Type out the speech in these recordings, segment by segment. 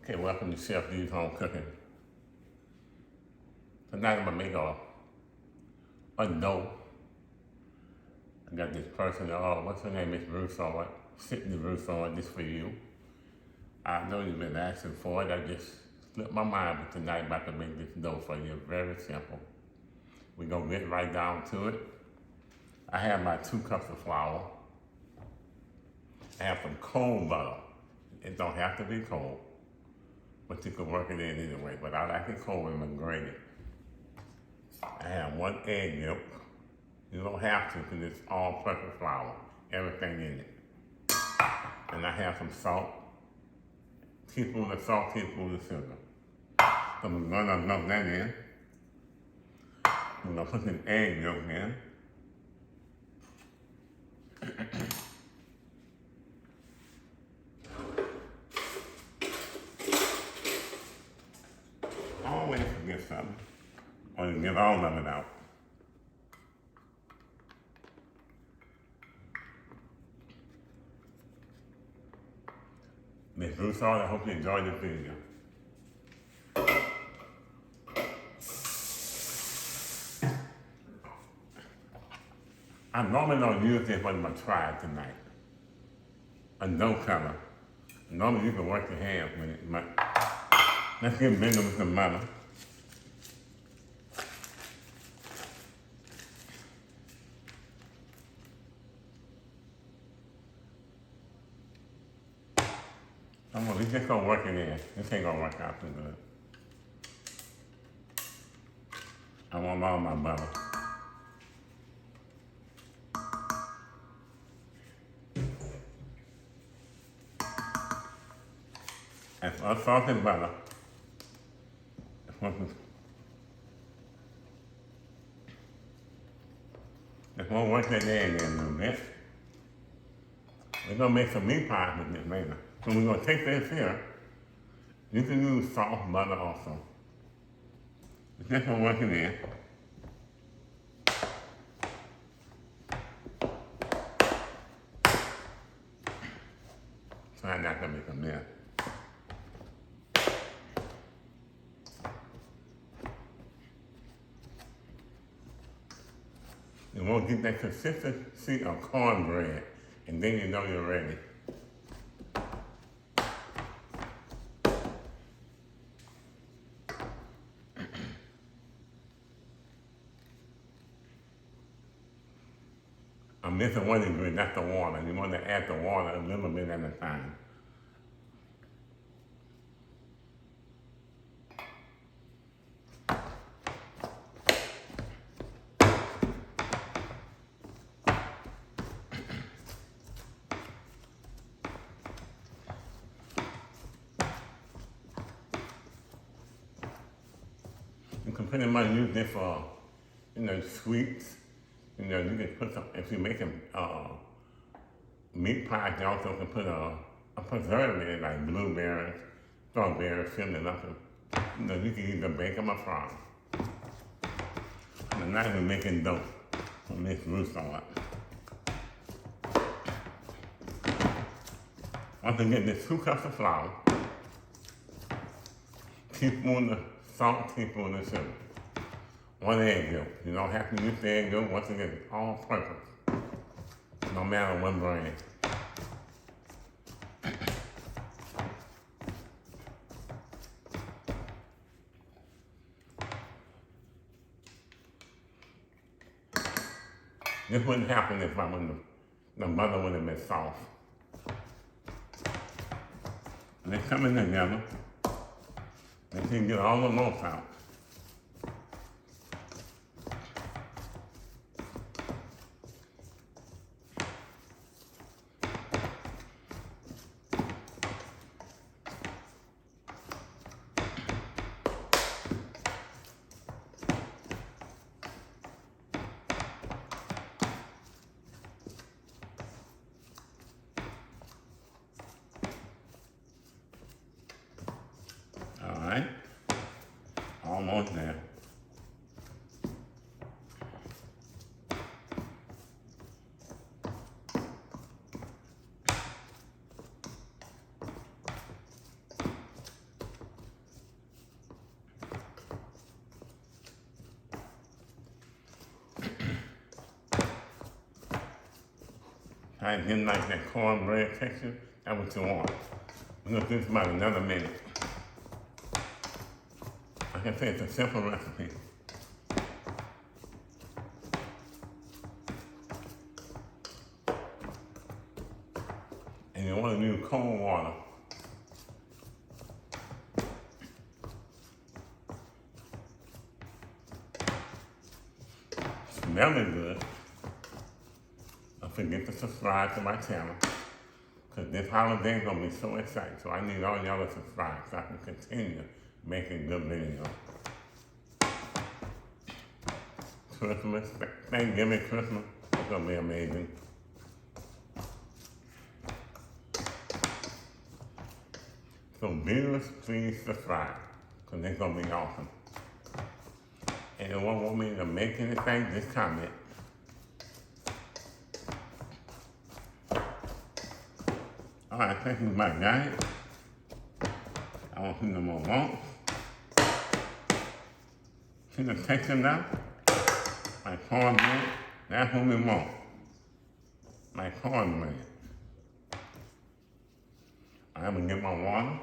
Okay, welcome to Chef D's Home Cooking. Tonight I'm gonna make a dough. I got this person, what's her name, Miss Russo, Sydney Russo, this for you. I know you've been asking for it. I just slipped my mind, but tonight I'm about to make this dough for you. Very simple. We're gonna get right down to it. I have my 2 cups of flour. I have some cold butter. It don't have to be cold, but you can work it in either way. But I like it cold and I'm grating. I have 1 egg yolk. You don't have to because it's all-purpose flour, everything in it. And I have some salt, teaspoon of salt, teaspoon of sugar. So I'm gonna dump that in. I'm gonna put some egg yolk in. Always forget something, or you get all of it out. Miss Russo, I hope you enjoyed this video. I normally don't use this, but I'm gonna try it tonight. A dough cutter. Normally you can work your hands with it, but let's get bigger with some butter. We just gonna work it in. This ain't gonna work out too good. I want all my butter. That's unsalted butter. Just want to work that egg in a little bit. We're gonna make some meat pies with this later. So we're gonna take this here. You can use soft butter also. It's just gonna work it in. Try not to make a mess. You want to get that consistency of cornbread, and then you know you're ready. I'm missing one ingredient, that's the water. You want to add the water a little bit at a time. You can pretty much use this for, sweets. You can put some, if you make a meat pie, you also can put a preservative in it, like blueberries, strawberries, cinnamon, nothing. You can either bake them or fry them. And now we're making dough from this Russo. Once again, there's 2 cups of flour, teaspoon of salt, teaspoon of sugar. 1 egg yolk. You don't have to use the egg yolk. Once again, it's all purpose. No matter what brand. This wouldn't happen if the butter would have been soft. And they're coming together. And you can get all the lumps out. Alright, almost there. I didn't like that cornbread texture. That's what you want. We're gonna do this about another minute. Like I said, it's a simple recipe. And you want to use cold water. Smelling good. Don't forget to subscribe to my channel. Because this holiday is going to be so exciting. So I need all y'all to subscribe so I can continue making good videos. Christmas, Thanksgiving, Christmas, it's going to be amazing. So viewers, please subscribe, because it's going to be awesome. And if you want me to make anything, just comment. Alright, thank you, my guys. I want some more lumps. See the texture now? My cornbread, that's what we want. My cornbread. I'm gonna get my water.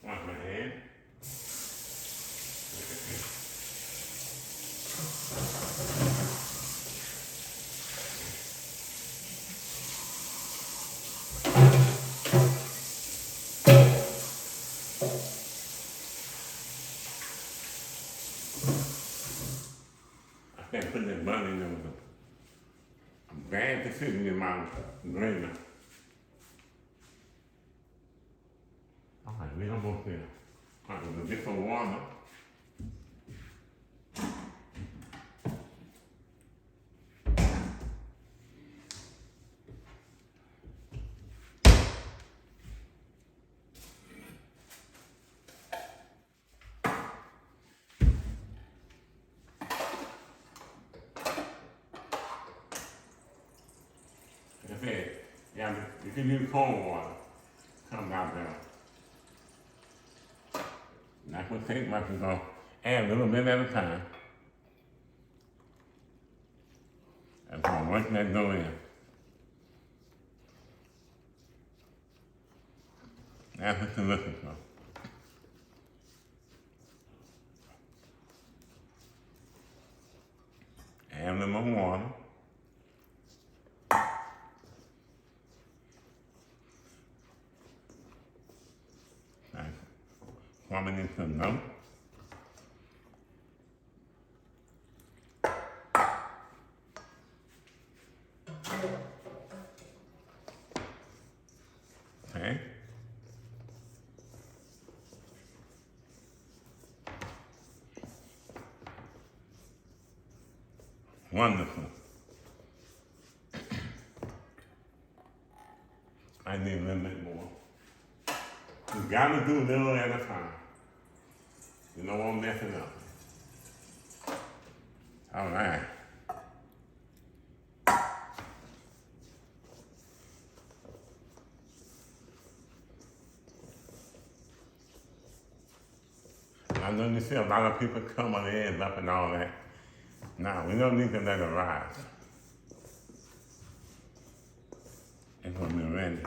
Wash my hand. I can't put that butter in there with a bad decision in my gravy. Alright, we almost there. Alright, we're gonna get some water. Like I said, yeah, you can use cold water. Come down there. Not gonna take much, we're gonna add a little bit at a time. And I'm gonna work that dough in. That's what you're looking for. Add a little more water. Warming into the milk. Okay. Wonderful. I need a little bit more. You gotta do a little at a time. You don't want to mess it up. All right. I know you see a lot of people come on the ends up and all that. Now, we don't need to let it rise. It's going to be ready.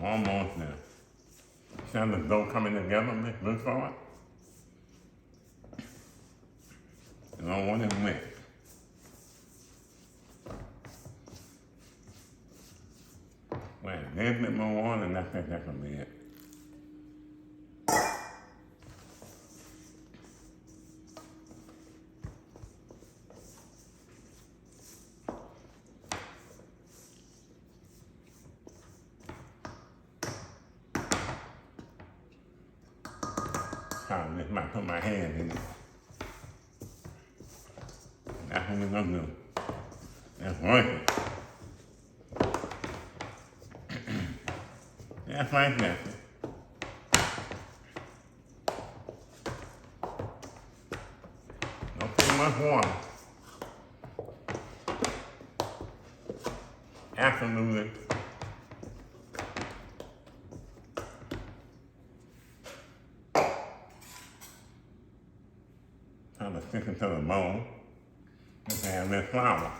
Almost there. See how the dough coming together, Miss Blue Forward? You don't want it wet. Well, there's a bit more water, and I think that's gonna be it. I just might put my hand in it. That's what we're gonna do. That's working. That's like that. Don't put much water. Absolutely. sticking to the mold. Just add a little flour.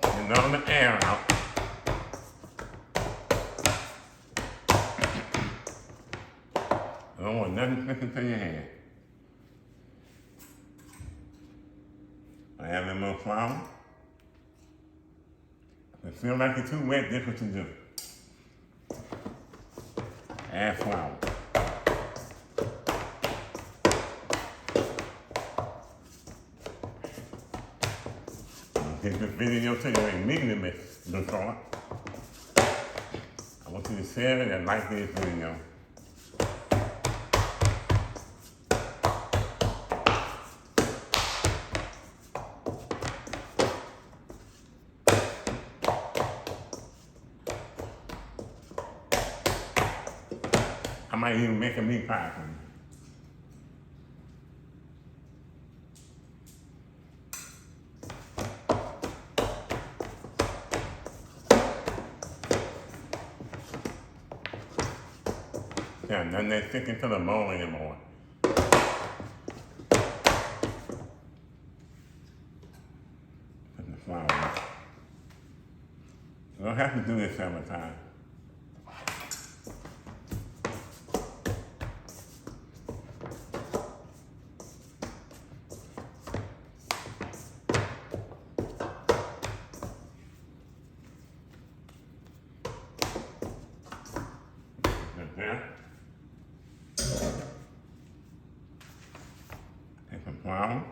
And all the air out. I don't want nothing sticking to your hand. I add a little more flour. If it feels like it's too wet, this is what you do. Add flour. Take this video to you immediately before. I want you to share it and like this video. I might even make a meat pie for you. Yeah, none of that sticking to the mold anymore. Put the flour in. You don't have to do this every time. There. Take some flour.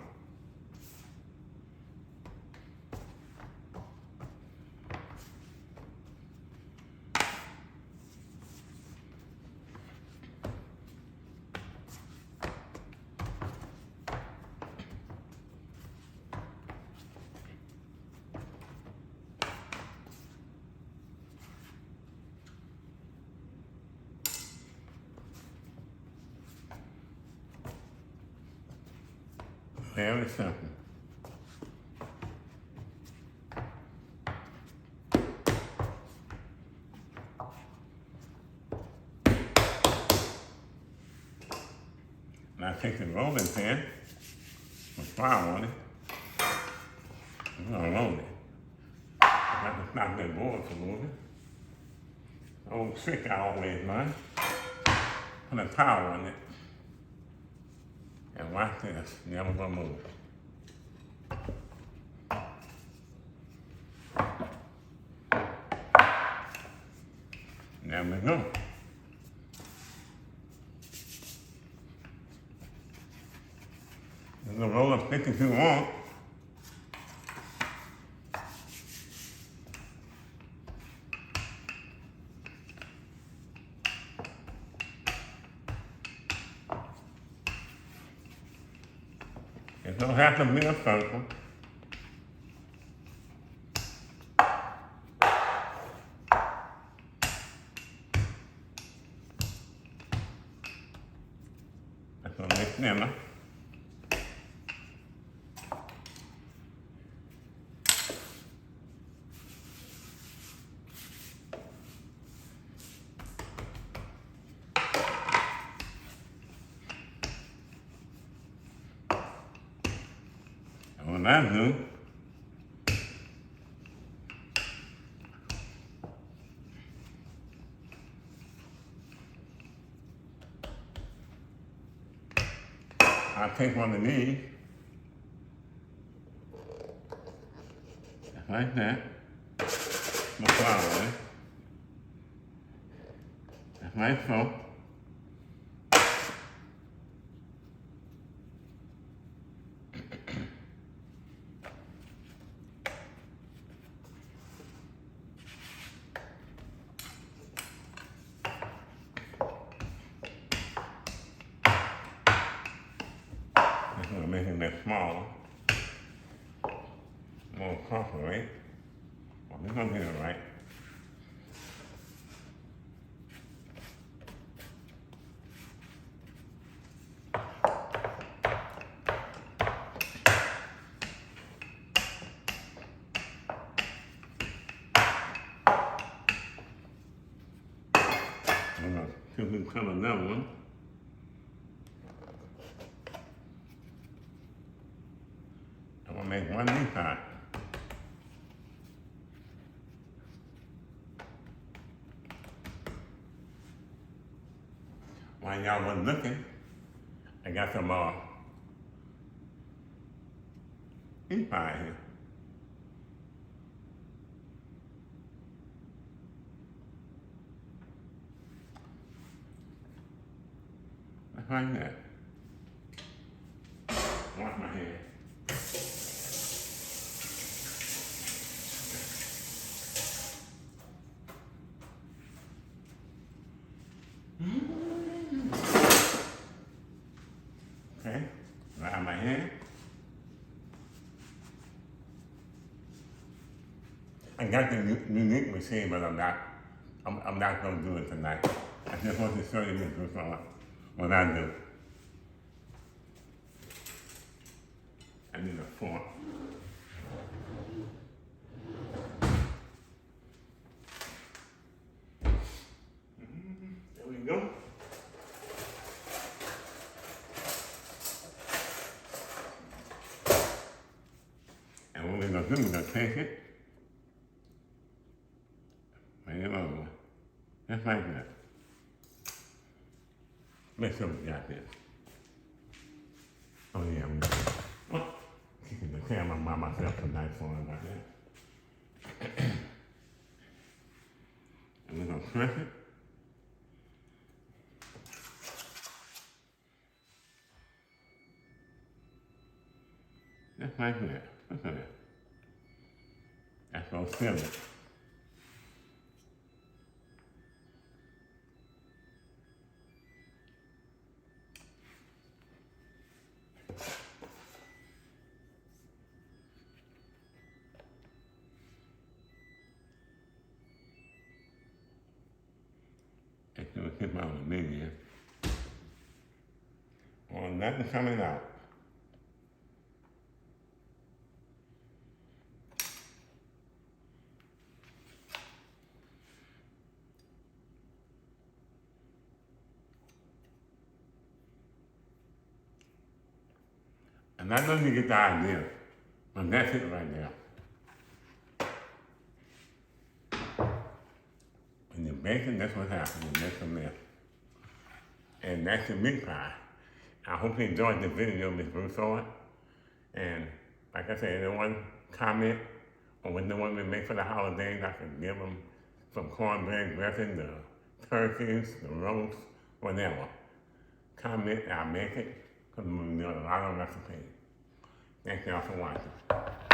Very simple. Now take the rolling pin with flour on it. I'm gonna roll it. I have to stop that board from moving. Old trick I always learn. Put a towel on it. And watch this, never gonna move. There we go. You can roll up thick if you want. It don't have to be a circle. That's a nice thinner. What I do, I take one of these, like that, my flour in it, like so. I'm gonna make it a bit smaller, more comfortable, right? Well, we're gonna get it right. become another one. I'm gonna make one meat pie. While y'all was looking, I got some meat pie here. That's like that. Wash my hands. Okay, dry my hand. I got the unique machine, but I'm not gonna do it tonight. I just want to show you this what I do. I need a fork. There we go. And what we're gonna do, we're gonna take it, bring it over, just like that. Make sure we got this. Oh yeah, we got it. Oh, kicking the camera by myself tonight, sorry about that. And we're gonna press it. Just like that. Look at that. That's gonna seal it. It's gonna keep out the medium. Well, nothing coming out. And I know you get the idea, but that's it right there. When you're baking, that's what happens. You make a mess. And that's your meat pie. I hope you enjoyed the video, Miss Broussard. And like I said, anyone comment on what they want me to make for the holidays, I can give them some cornbread dressing, the turkeys, the roast, whatever. Comment, I'll make it, because I'm doing a lot of recipes. Thank y'all for watching.